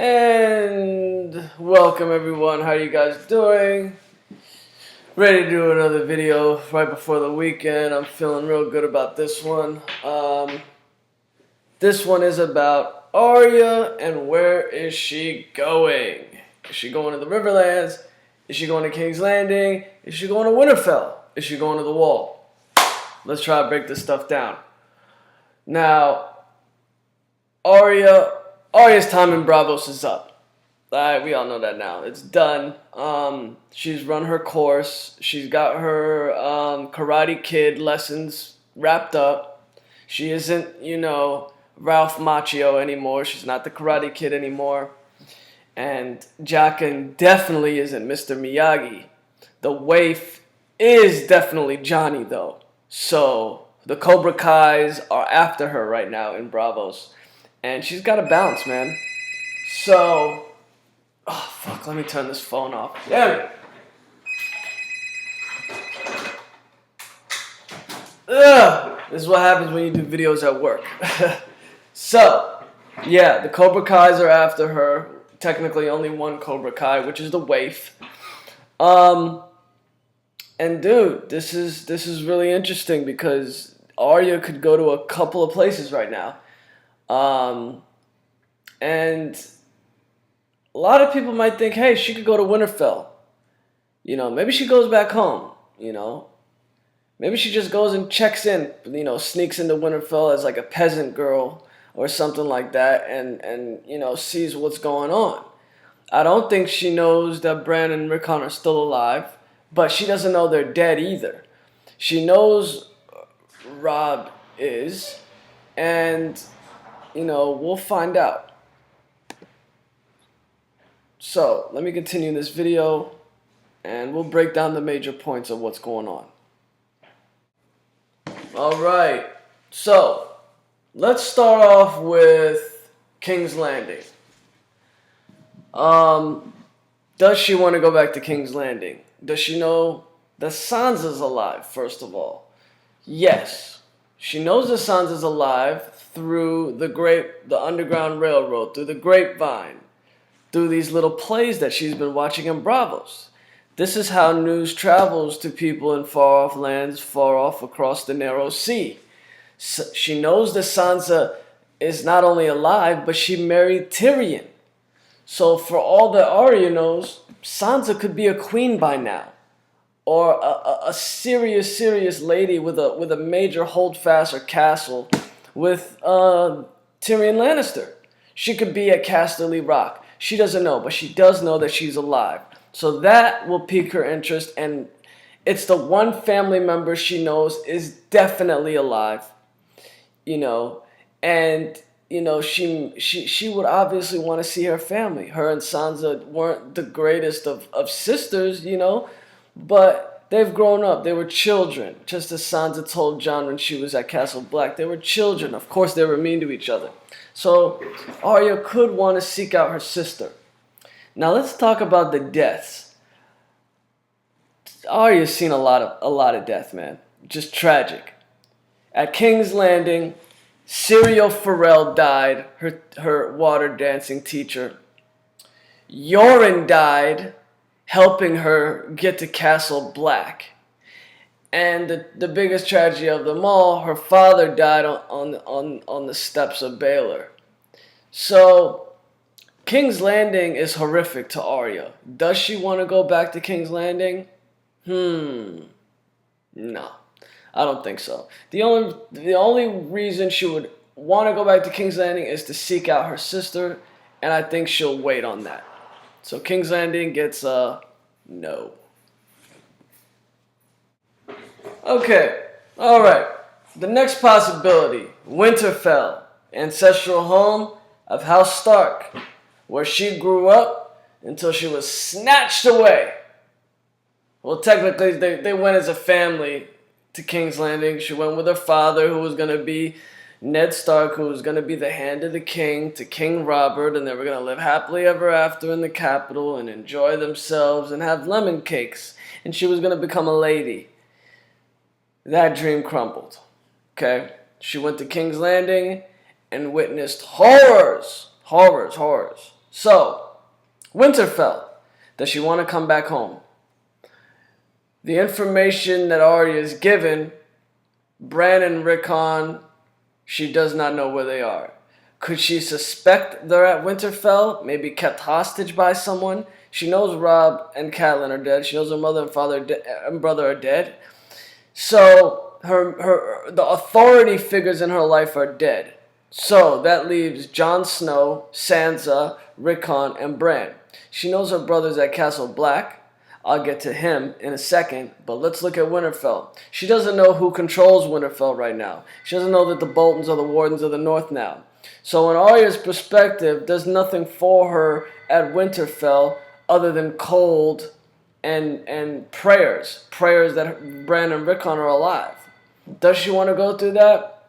And welcome everyone, how you guys doing? Ready to do another video right before the weekend. I'm feeling real good about this one. This one is about Arya and where is she going? Is she going to the Riverlands? Is she going to King's Landing? Is she going to Winterfell? Is she going to the Wall? Let's try to break this stuff down. Now, Arya's time in Braavos is up. We all know that now. It's done. She's run her course. She's got her Karate Kid lessons wrapped up. She isn't, Ralph Macchio anymore. She's not the Karate Kid anymore. And Jaqen definitely isn't Mr. Miyagi. The WAIF is definitely Johnny, though. So the Cobra Kais are after her right now in Braavos. And she's got to bounce, man. So, oh, fuck, let me turn this phone off. Damn it. Ugh, this is what happens when you do videos at work. So, yeah, the Cobra Kais are after her. Technically only one Cobra Kai, which is the WAIF. And dude, this is really interesting because Arya could go to a couple of places right now. And a lot of people might think, hey, she could go to Winterfell. Maybe she goes back home, Maybe she just goes and checks in, sneaks into Winterfell as like a peasant girl or something like that and sees what's going on. I don't think she knows that Bran and Rickon are still alive, but she doesn't know they're dead either. She knows Robb is, and we'll find out. So, let me continue this video, and we'll break down the major points of what's going on. Alright, so, let's start off with King's Landing. Does she want to go back to King's Landing? Does she know that Sansa's alive, first of all? Yes. She knows that Sansa's alive through the Underground Railroad, through the grapevine, through these little plays that she's been watching in Braavos. This is how news travels to people in far-off lands, far off across the narrow sea. So she knows that Sansa is not only alive, but she married Tyrion. So for all that Arya knows, Sansa could be a queen by now. Or a serious lady with a major holdfast or castle with Tyrion Lannister. She could be at Casterly Rock. She doesn't know, but she does know that she's alive. So that will pique her interest, and it's the one family member she knows is definitely alive. And she would obviously want to see her family. Her and Sansa weren't the greatest of sisters, but they've grown up. They were children, just as Sansa told Jon when she was at Castle Black. They were children. Of course, they were mean to each other. So Arya could want to seek out her sister. Now let's talk about the deaths. Arya's seen a lot of death, man. Just tragic. At King's Landing, Syrio Forel died, her water dancing teacher. Yoren died, helping her get to Castle Black. And the biggest tragedy of them all, her father died on the steps of Baelor. So King's Landing is horrific to Arya. Does she want to go back to King's Landing? No, I don't think so. The only reason she would want to go back to King's Landing is to seek out her sister, and I think she'll wait on that. So King's Landing gets a no. Okay, alright. The next possibility, Winterfell, ancestral home of House Stark, where she grew up until she was snatched away. Well, technically, they went as a family to King's Landing. She went with her father, who was going to be Ned Stark, who was going to be the hand of the king, to King Robert, and they were going to live happily ever after in the capital and enjoy themselves and have lemon cakes. And she was going to become a lady. That dream crumbled. Okay? She went to King's Landing and witnessed horrors. So, Winterfell. Does she want to come back home? The information that Arya is given, Bran and Rickon, she does not know where they are. Could she suspect they're at Winterfell? Maybe kept hostage by someone? She knows Robb and Catelyn are dead. She knows her mother and father and brother are dead. So the authority figures in her life are dead. So that leaves Jon Snow, Sansa, Rickon, and Bran. She knows her brother's at Castle Black. I'll get to him in a second, but let's look at Winterfell. She doesn't know who controls Winterfell right now. She doesn't know that the Boltons are the Wardens of the North now. So in Arya's perspective, there's nothing for her at Winterfell other than cold and prayers. Prayers that Bran and Rickon are alive. Does she want to go through that?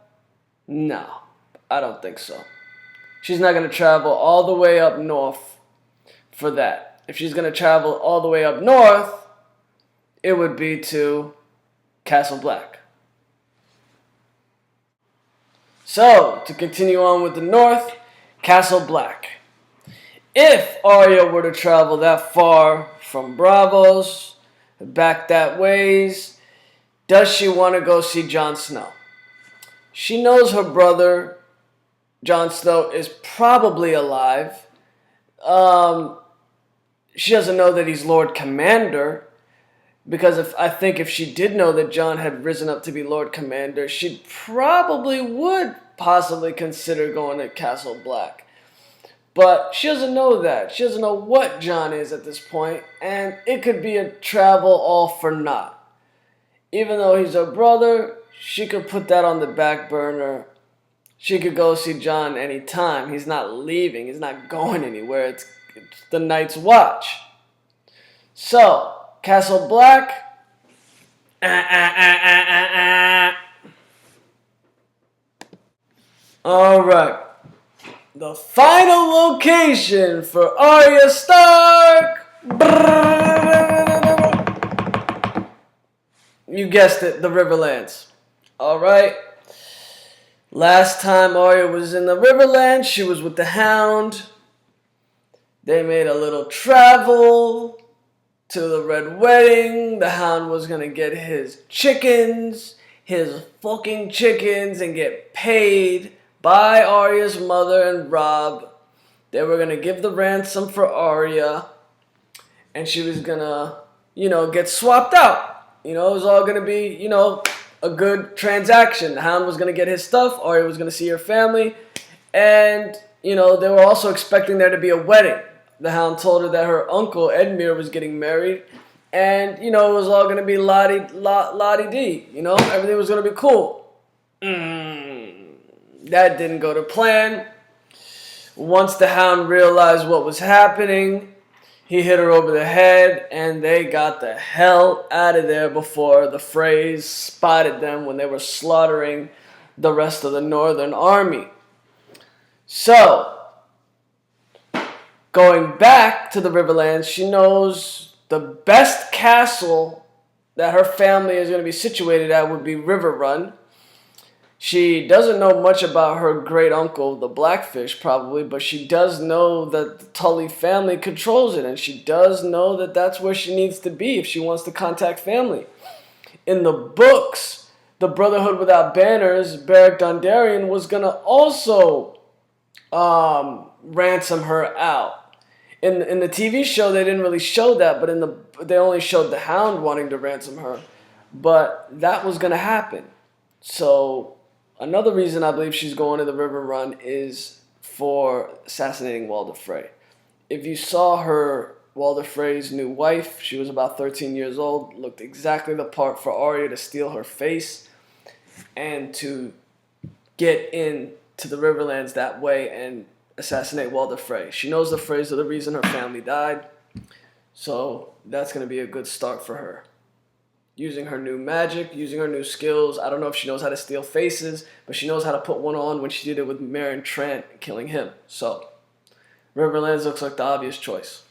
No, I don't think so. She's not going to travel all the way up north for that. If she's going to travel all the way up north, it would be to Castle Black. So, to continue on with the north, Castle Black. If Arya were to travel that far from Braavos, back that ways, does she want to go see Jon Snow? She knows her brother, Jon Snow, is probably alive. She doesn't know that he's Lord Commander, because I think if she did know that Jon had risen up to be Lord Commander, she probably would possibly consider going to Castle Black. But she doesn't know that. She doesn't know what Jon is at this point, and it could be a travel all for naught. Even though he's her brother, she could put that on the back burner. She could go see Jon anytime. He's not leaving. He's not going anywhere. It's the Night's Watch. So, Castle Black. Alright. The final location for Arya Stark. You guessed it, the Riverlands. Alright. Last time Arya was in the Riverlands, she was with the Hound. They made a little travel to the Red Wedding. The Hound was going to get his chickens, his fucking chickens, and get paid by Arya's mother and Robb. They were going to give the ransom for Arya, and she was going to, get swapped out. It was all going to be, a good transaction. The Hound was going to get his stuff. Arya was going to see her family. And, they were also expecting there to be a wedding. The Hound told her that her uncle, Edmure, was getting married. And, it was all going to be la-di-dee. Everything was going to be cool. That didn't go to plan. Once the Hound realized what was happening, he hit her over the head, and they got the hell out of there before the Freys spotted them when they were slaughtering the rest of the Northern Army. So, going back to the Riverlands, she knows the best castle that her family is going to be situated at would be RiverRun. She doesn't know much about her great uncle, the Blackfish, probably, but she does know that the Tully family controls it, and she does know that that's where she needs to be if she wants to contact family. In the books, the Brotherhood Without Banners, Beric Dondarrion, was going to also ransom her out. In the TV show, they didn't really show that, but they only showed the Hound wanting to ransom her. But that was going to happen. So another reason I believe she's going to the RiverRun is for assassinating Walder Frey. If you saw her, Walder Frey's new wife, she was about 13 years old, looked exactly the part for Arya to steal her face and to get into the Riverlands that way and assassinate Walder Frey. She knows the Freys are the reason her family died, so that's going to be a good start for her. Using her new magic, using her new skills. I don't know if she knows how to steal faces, but she knows how to put one on when she did it with Meryn Trant, killing him. So, Riverlands looks like the obvious choice.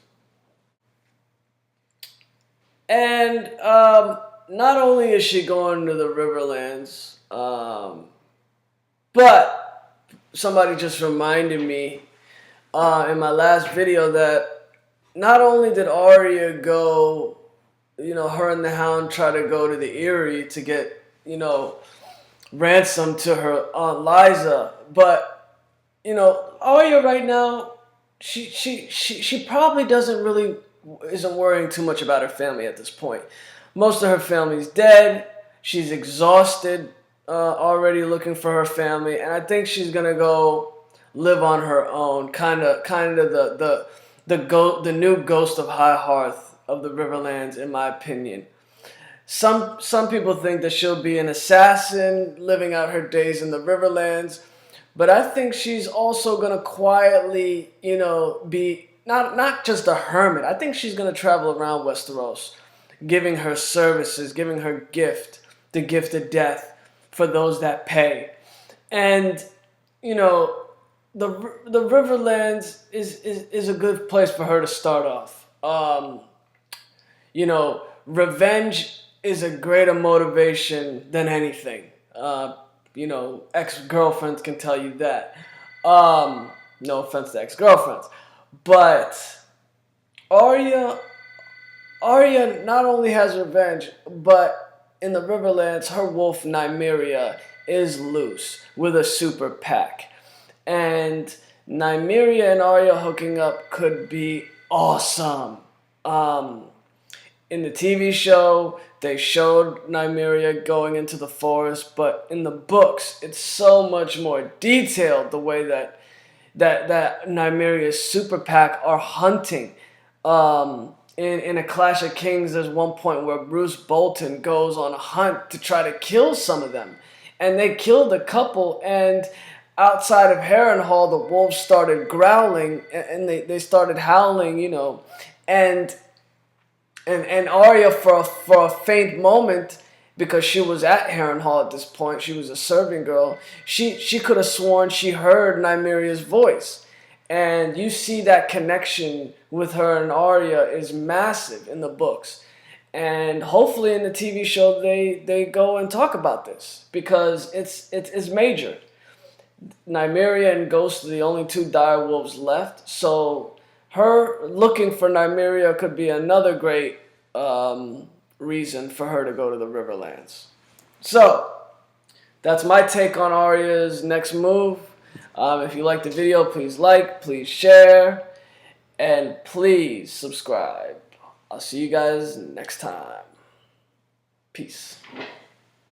And not only is she going to the Riverlands, but somebody just reminded me in my last video that not only did Arya go, her and the Hound try to go to the Eyrie to get, ransom to her Aunt Liza, but, Arya right now, she probably isn't worrying too much about her family at this point. Most of her family's dead. She's exhausted already looking for her family, and I think she's gonna go live on her own, kind of the new ghost of High Hearth of the Riverlands, in my opinion. Some people think that she'll be an assassin living out her days in the Riverlands, but I think she's also gonna quietly, be not just a hermit. I think she's gonna travel around Westeros, giving her services, giving her the gift of death for those that pay. And, the Riverlands is a good place for her to start off. Revenge is a greater motivation than anything. Ex-girlfriends can tell you that. No offense to ex-girlfriends. But Arya not only has revenge, but in the Riverlands, her wolf Nymeria is loose with a super pack. And Nymeria and Arya hooking up could be awesome. In the TV show, they showed Nymeria going into the forest, but in the books, it's so much more detailed the way that Nymeria's super pack are hunting. In A Clash of Kings, there's one point where Bruce Bolton goes on a hunt to try to kill some of them. And they killed a couple, and outside of Harrenhal, the wolves started growling, and they started howling, and Arya, for a faint moment, because she was at Harrenhal at this point, she was a serving girl, she could have sworn she heard Nymeria's voice. And you see that connection with her and Arya is massive in the books. And hopefully in the TV show they go and talk about this, because it's major. Nymeria and Ghost are the only two direwolves left, so her looking for Nymeria could be another great reason for her to go to the Riverlands. So, that's my take on Arya's next move. If you liked the video, please like, please share, and please subscribe. I'll see you guys next time. Peace.